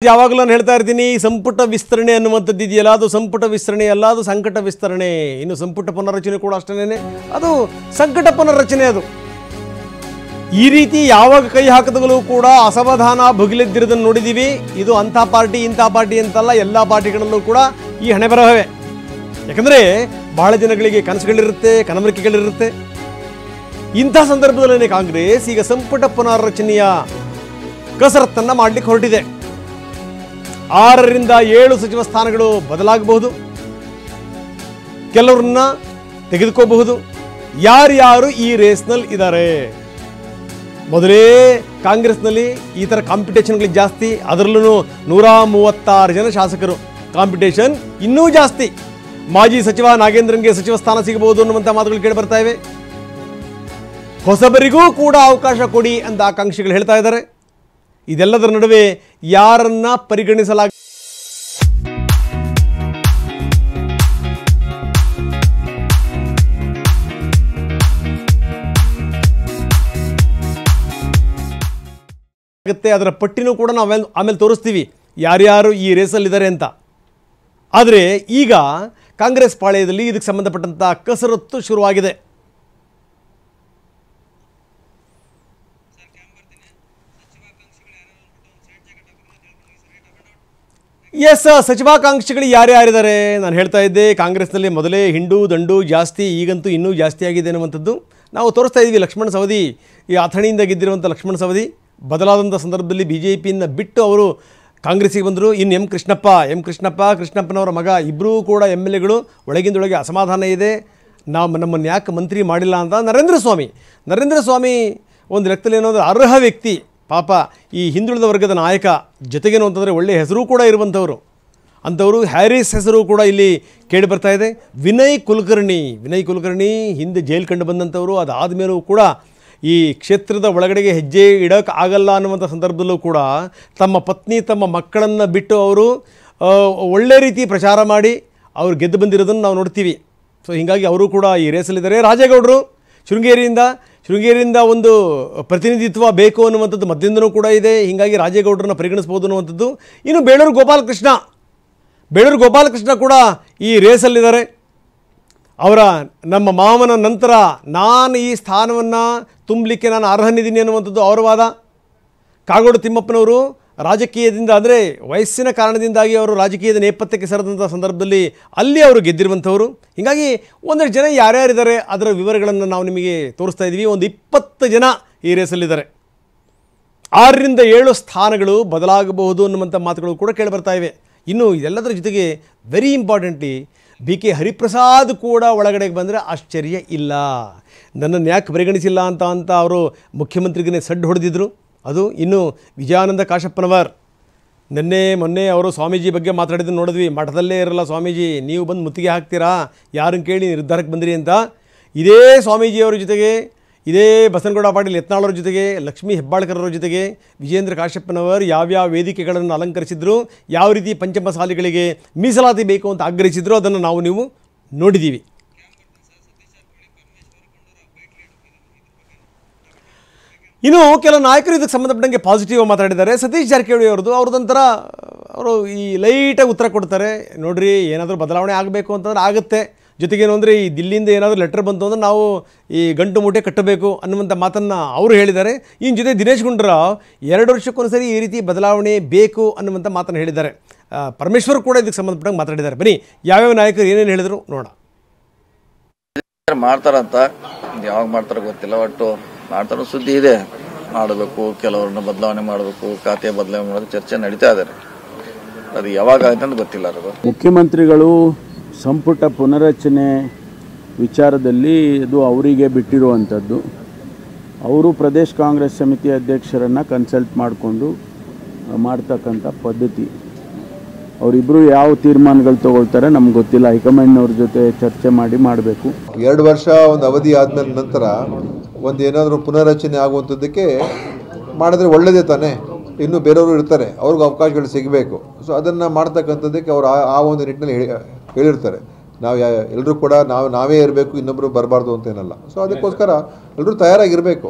ಯಾವಾಗಲೂ ನಾನು ಹೇಳ್ತಾ ಇರ್ತೀನಿ ಸಂಪುಟ ವಿಸ್ತರಣೆ ಅನ್ನುವಂಥದ್ದು ಇದೆಯಲ್ಲ ಅದು ಸಂಪುಟ ವಿಸ್ತರಣೆ ಅಲ್ಲ, ಅದು ಸಂಕಟ ವಿಸ್ತರಣೆ. ಇನ್ನು ಸಂಪುಟ ಪುನರ್ರಚನೆ ಕೂಡ ಅಷ್ಟೇನೆ, ಅದು ಸಂಕಟ ಪುನರ್ರಚನೆ. ಅದು ಈ ರೀತಿ ಯಾವಾಗ ಕೈ ಹಾಕಿದಗಳು ಕೂಡ ಅಸಮಾಧಾನ ಭುಗಿಲೆದ್ದಿರೋದನ್ನು ನೋಡಿದ್ದೀವಿ. ಇದು ಅಂಥ ಪಾರ್ಟಿ ಇಂಥ ಪಾರ್ಟಿ ಅಂತಲ್ಲ, ಎಲ್ಲ ಪಾರ್ಟಿಗಳಲ್ಲೂ ಕೂಡ ಈ ಹಣೆ ಬರಹವೇ. ಯಾಕಂದರೆ ಬಹಳ ಜನಗಳಿಗೆ ಕನಸುಗಳಿರುತ್ತೆ, ಕನವರಿಕೆಗಳಿರುತ್ತೆ. ಇಂಥ ಸಂದರ್ಭದಲ್ಲೇ ಕಾಂಗ್ರೆಸ್ ಈಗ ಸಂಪುಟ ಪುನರ್ರಚನೆಯ ಕಸರತ್ತನ್ನು ಮಾಡಲಿಕ್ಕೆ ಹೊರಟಿದೆ. 6 ರಿಂದ 7 ಸಚಿವ ಸ್ಥಾನಗಳು ಬದಲಾಗಬಹುದು, ಕೆಲವ್ರನ್ನ ತೆಗೆದುಕೋಬಹುದು. ಯಾರ್ಯಾರು ಈ ರೇಸ್ನಲ್ಲಿ ಇದ್ದಾರೆ? ಮೊದಲೇ ಕಾಂಗ್ರೆಸ್ನಲ್ಲಿ ಈ ಥರ ಕಾಂಪಿಟೇಷನ್ಗಳಿಗೆ ಜಾಸ್ತಿ, ಅದರಲ್ಲೂ 136 ಜನ ಶಾಸಕರು, ಕಾಂಪಿಟೇಷನ್ ಇನ್ನೂ ಜಾಸ್ತಿ. ಮಾಜಿ ಸಚಿವ ನಾಗೇಂದ್ರನ್ಗೆ ಸಚಿವ ಸ್ಥಾನ ಸಿಗಬಹುದು ಅನ್ನುವಂಥ ಮಾತುಗಳು ಕೇಳಿ ಬರ್ತಾ ಇವೆ. ಹೊಸಬರಿಗೂ ಕೂಡ ಅವಕಾಶ ಕೊಡಿ ಅಂತ ಆಕಾಂಕ್ಷಿಗಳು ಹೇಳ್ತಾ ಇದ್ದಾರೆ. ಇದೆಲ್ಲದರ ನಡುವೆ ಯಾರನ್ನ ಪರಿಗಣಿಸಲಾಗ ಅದರ ಪಟ್ಟಿನೂ ಕೂಡ ನಾವು ಆಮೇಲೆ ತೋರಿಸ್ತೀವಿ ಯಾರ್ಯಾರು ಈ ರೇಸಲ್ಲಿದ್ದಾರೆ ಅಂತ. ಆದರೆ ಈಗ ಕಾಂಗ್ರೆಸ್ ಪಾಳ್ಯದಲ್ಲಿ ಇದಕ್ಕೆ ಸಂಬಂಧಪಟ್ಟಂಥ ಕಸರತ್ತು ಶುರುವಾಗಿದೆ. ಎಸ್, ಸಚಿವಾಕಾಂಕ್ಷಿಗಳು ಯಾರ್ಯಾರಿದ್ದಾರೆ ನಾನು ಹೇಳ್ತಾ ಇದ್ದೆ. ಕಾಂಗ್ರೆಸ್ನಲ್ಲಿ ಮೊದಲೇ ಹಿಂಡು ದಂಡು ಜಾಸ್ತಿ, ಈಗಂತೂ ಇನ್ನೂ ಜಾಸ್ತಿ ಆಗಿದೆ ಅನ್ನುವಂಥದ್ದು ನಾವು ತೋರಿಸ್ತಾ ಇದ್ವಿ. ಲಕ್ಷ್ಮಣ ಸವದಿ, ಈ ಅಥಣಿಯಿಂದ ಗೆದ್ದಿರುವಂಥ ಲಕ್ಷ್ಮಣ ಸವದಿ ಬದಲಾದಂಥ ಸಂದರ್ಭದಲ್ಲಿ BJPಯನ್ನು ಬಿಟ್ಟು ಅವರು ಕಾಂಗ್ರೆಸ್ಸಿಗೆ ಬಂದರು. ಇನ್ನು ಎಂ ಕೃಷ್ಣಪ್ಪನವರ ಮಗ ಇಬ್ಬರೂ ಕೂಡ MLAಗಳು ಒಳಗಿಂದೊಳಗೆ ಅಸಮಾಧಾನ ಇದೆ. ನಮ್ಮನ್ನು ಯಾಕೆ ಮಂತ್ರಿ ಮಾಡಿಲ್ಲ ಅಂತ. ನರೇಂದ್ರ ಸ್ವಾಮಿ ಒಂದು ಲೆಕ್ಕದಲ್ಲಿ ಏನೋ ಅರ್ಹ ವ್ಯಕ್ತಿ, ಪಾಪ ಈ ಹಿಂದುಳಿದ ವರ್ಗದ ನಾಯಕ, ಜೊತೆಗೇನು ಅಂತಂದರೆ ಒಳ್ಳೆಯ ಹೆಸರು ಕೂಡ ಇರುವಂಥವರು. ಅಂಥವರು ಹ್ಯಾರಿಸ್ ಹೆಸರು ಕೂಡ ಇಲ್ಲಿ ಕೇಳಿ ಬರ್ತಾ ಇದೆ. ವಿನಯ್ ಕುಲಕರ್ಣಿ ಹಿಂದೆ ಜೈಲು ಕಂಡು ಬಂದಂಥವರು. ಅದಾದ ಮೇಲೂ ಕೂಡ ಈ ಕ್ಷೇತ್ರದ ಒಳಗಡೆಗೆ ಹೆಜ್ಜೆ ಇಡೋಕ್ಕೆ ಆಗಲ್ಲ ಅನ್ನುವಂಥ ಸಂದರ್ಭದಲ್ಲೂ ಕೂಡ ತಮ್ಮ ಪತ್ನಿ ತಮ್ಮ ಮಕ್ಕಳನ್ನು ಬಿಟ್ಟು ಅವರು ಒಳ್ಳೆ ರೀತಿ ಪ್ರಚಾರ ಮಾಡಿ ಅವರು ಗೆದ್ದು ಬಂದಿರೋದನ್ನು ನಾವು ನೋಡ್ತೀವಿ. ಸೊ ಹೀಗಾಗಿ ಅವರು ಕೂಡ ಈ ರೇಸಲ್ಲಿದ್ದಾರೆ. ರಾಜೇಗೌಡರು ಶೃಂಗೇರಿಯಿಂದ ಒಂದು ಪ್ರತಿನಿಧಿತ್ವ ಬೇಕು ಅನ್ನುವಂಥದ್ದು ಮಧ್ಯದಿಂದನೂ ಕೂಡ ಇದೆ. ಹೀಗಾಗಿ ರಾಜೇಗೌಡರನ್ನ ಪರಿಗಣಿಸ್ಬೋದು ಅನ್ನುವಂಥದ್ದು. ಇನ್ನು ಬೇಳೂರು ಗೋಪಾಲಕೃಷ್ಣ ಕೂಡ ಈ ರೇಸಲ್ಲಿದ್ದಾರೆ. ಅವರ ನಮ್ಮ ಮಾವನ ನಂತರ ನಾನು ಈ ಸ್ಥಾನವನ್ನು ತುಂಬಲಿಕ್ಕೆ ನಾನು ಅರ್ಹನಿದ್ದೀನಿ ಅನ್ನುವಂಥದ್ದು ಅವರ ವಾದ. ಕಾಗೋಡು ತಿಮ್ಮಪ್ಪನವರು ರಾಜಕೀಯದಿಂದ ಅಂದರೆ ವಯಸ್ಸಿನ ಕಾರಣದಿಂದಾಗಿ ಅವರು ರಾಜಕೀಯದ ನೇಪಥ್ಯಕ್ಕೆ ಸರಿದಂಥ ಸಂದರ್ಭದಲ್ಲಿ ಅಲ್ಲಿ ಅವರು ಗೆದ್ದಿರುವಂಥವರು. ಹೀಗಾಗಿ ಒಂದಷ್ಟು ಜನ ಯಾರ್ಯಾರಿದ್ದಾರೆ ಅದರ ವಿವರಗಳನ್ನು ನಾವು ನಿಮಗೆ ತೋರಿಸ್ತಾ ಇದ್ದೀವಿ. ಒಂದು 20 ಜನ ಈ ರೇಸಲ್ಲಿದ್ದಾರೆ. 6 ರಿಂದ 7 ಸ್ಥಾನಗಳು ಬದಲಾಗಬಹುದು ಅನ್ನುವಂಥ ಮಾತುಗಳು ಕೂಡ ಕೇಳಿಬರ್ತಾ ಇವೆ. ಇನ್ನು ಇದೆಲ್ಲದರ ಜೊತೆಗೆ ವೆರಿ ಇಂಪಾರ್ಟೆಂಟ್ಲಿ BK ಹರಿಪ್ರಸಾದ್ ಕೂಡ ಒಳಗಡೆಗೆ ಬಂದರೆ ಆಶ್ಚರ್ಯ ಇಲ್ಲ. ನನ್ನನ್ನು ಯಾಕೆ ಪರಿಗಣಿಸಿಲ್ಲ ಅಂತ ಅವರು ಮುಖ್ಯಮಂತ್ರಿಗೇ ಸಡ್ಡು ಹೊಡೆದಿದ್ರು. ಅದು ಇನ್ನು ವಿಜಯಾನಂದ ಕಾಶಪ್ಪನವರ್ ಮೊನ್ನೆ ಅವರು ಸ್ವಾಮೀಜಿ ಬಗ್ಗೆ ಮಾತಾಡಿದ್ದನ್ನು ನೋಡಿದ್ವಿ. ಮಠದಲ್ಲೇ ಇರಲ್ಲ ಸ್ವಾಮೀಜಿ, ನೀವು ಬಂದು ಮುತ್ತಿಗೆ ಹಾಕ್ತೀರಾ, ಯಾರನ್ನು ಕೇಳಿ ನಿರ್ಧಾರಕ್ಕೆ ಬಂದಿರಿ ಅಂತ. ಇದೇ ಸ್ವಾಮೀಜಿಯವರ ಜೊತೆಗೆ, ಇದೇ ಬಸನಗೌಡ ಪಾಟೀಲ್ ಯತ್ನಾಳವ್ರ ಜೊತೆಗೆ, ಲಕ್ಷ್ಮೀ ಹೆಬ್ಬಾಳ್ಕರವ್ರ ಜೊತೆಗೆ ವಿಜೇಂದ್ರ ಕಾಶಪ್ಪನವರು ಯಾವ್ಯಾವ ವೇದಿಕೆಗಳನ್ನು ಅಲಂಕರಿಸಿದ್ರು, ಯಾವ ರೀತಿ ಪಂಚಮಸಾಲಿಗಳಿಗೆ ಮೀಸಲಾತಿ ಬೇಕು ಅಂತ ಆಗ್ರಹಿಸಿದ್ರು, ಅದನ್ನು ನೀವು ನೋಡಿದ್ದೀವಿ. ಇನ್ನು ಕೆಲವು ನಾಯಕರು ಇದಕ್ಕೆ ಸಂಬಂಧಪಟ್ಟಂಗೆ ಪಾಸಿಟಿವ್ ಮಾತಾಡಿದ್ದಾರೆ. ಸತೀಶ್ ಜಾರಕಿಹೊಳಿ ಅವ್ರದ್ದೊಂಥರ ಅವರು ಈ ಲೈಟಾಗಿ ಉತ್ತರ ಕೊಡ್ತಾರೆ. ನೋಡಿರಿ, ಏನಾದರೂ ಬದಲಾವಣೆ ಆಗಬೇಕು ಅಂತಂದ್ರೆ ಆಗುತ್ತೆ. ಜೊತೆಗೇನು ಅಂದರೆ ಈ ದಿಲ್ಲಿಯಿಂದ ಏನಾದರೂ ಲೆಟರ್ ಬಂತು ಅಂದರೆ ನಾವು ಈ ಗಂಟು ಮೂಟೆ ಕಟ್ಟಬೇಕು ಅನ್ನುವಂಥ ಮಾತನ್ನು ಅವರು ಹೇಳಿದ್ದಾರೆ. ಇನ್ನು ಜೊತೆ ದಿನೇಶ್ ಗುಂಡೂರಾವ್ 2 ವರ್ಷಕ್ಕೊಂದ್ಸರಿ ಈ ರೀತಿ ಬದಲಾವಣೆ ಬೇಕು ಅನ್ನುವಂಥ ಮಾತನ್ನು ಹೇಳಿದ್ದಾರೆ. ಪರಮೇಶ್ವರ್ ಕೂಡ ಇದಕ್ಕೆ ಸಂಬಂಧಪಟ್ಟಂಗೆ ಮಾತಾಡಿದ್ದಾರೆ. ಬನ್ನಿ ಯಾವ್ಯಾವ ನಾಯಕರು ಏನೇನು ಹೇಳಿದ್ರು ನೋಡೋಣ. ಮಾಡ್ತಾರಂತ ಯಾವಾಗ ಮಾಡ್ತಾರೋ ಗೊತ್ತಿಲ್ಲ, ಒಟ್ಟು ಮಾಡ್ತಾರೋ ಸುದ್ದಿ ಇದೆ. ಮಾಡಬೇಕು, ಕೆಲವ್ರನ್ನ ಬದಲಾವಣೆ ಮಾಡಬೇಕು, ಖಾತೆ ಬದಲಾವಣೆ ಮಾಡೋದು ಚರ್ಚೆ ನಡೀತಾ ಇದ್ದಾರೆ. ಅದು ಯಾವಾಗ ಆಗುತ್ತೆ ಅಂತ ಗೊತ್ತಿಲ್ಲ. ಮುಖ್ಯಮಂತ್ರಿಗಳು ಸಂಪುಟ ಪುನರಚನೆ ವಿಚಾರದಲ್ಲಿ ಇದು ಅವರಿಗೆ ಬಿಟ್ಟಿರುವಂಥದ್ದು. ಅವರು ಪ್ರದೇಶ ಕಾಂಗ್ರೆಸ್ ಸಮಿತಿ ಅಧ್ಯಕ್ಷರನ್ನು ಕನ್ಸಲ್ಟ್ ಮಾಡಿಕೊಂಡು ಮಾಡ್ತಕ್ಕಂಥ ಪದ್ಧತಿ. ಅವರಿಬ್ಬರು ಯಾವ ತೀರ್ಮಾನಗಳು ತಗೊಳ್ತಾರೆ ನಮ್ಗೆ ಗೊತ್ತಿಲ್ಲ. ಹೈಕಮಾಂಡ್ನವ್ರ ಜೊತೆ ಚರ್ಚೆ ಮಾಡಿ ಮಾಡಬೇಕು. 2 ವರ್ಷ ಒಂದು ಅವಧಿ ಆದಮೇಲೆ ನಂತರ ಒಂದು ಏನಾದರೂ ಪುನರಚನೆ ಆಗುವಂಥದ್ದಕ್ಕೆ ಮಾಡಿದ್ರೆ ಒಳ್ಳೆಯದೇ ತಾನೇ. ಇನ್ನೂ ಬೇರೆಯವರು ಇರ್ತಾರೆ, ಅವ್ರಿಗೆ ಅವಕಾಶಗಳು ಸಿಗಬೇಕು. ಸೊ ಅದನ್ನು ಮಾಡ್ತಕ್ಕಂಥದ್ದಕ್ಕೆ ಅವರು ಆ ಒಂದು ನಿಟ್ಟಿನಲ್ಲಿ ಹೇಳಿರ್ತಾರೆ. ನಾವು ಎಲ್ಲರೂ ಕೂಡ ನಾವೇ ಇರಬೇಕು, ಇನ್ನೊಬ್ಬರು ಬರಬಾರ್ದು ಅಂತೇನಲ್ಲ. ಸೊ ಅದಕ್ಕೋಸ್ಕರ ಎಲ್ಲರೂ ತಯಾರಾಗಿರಬೇಕು.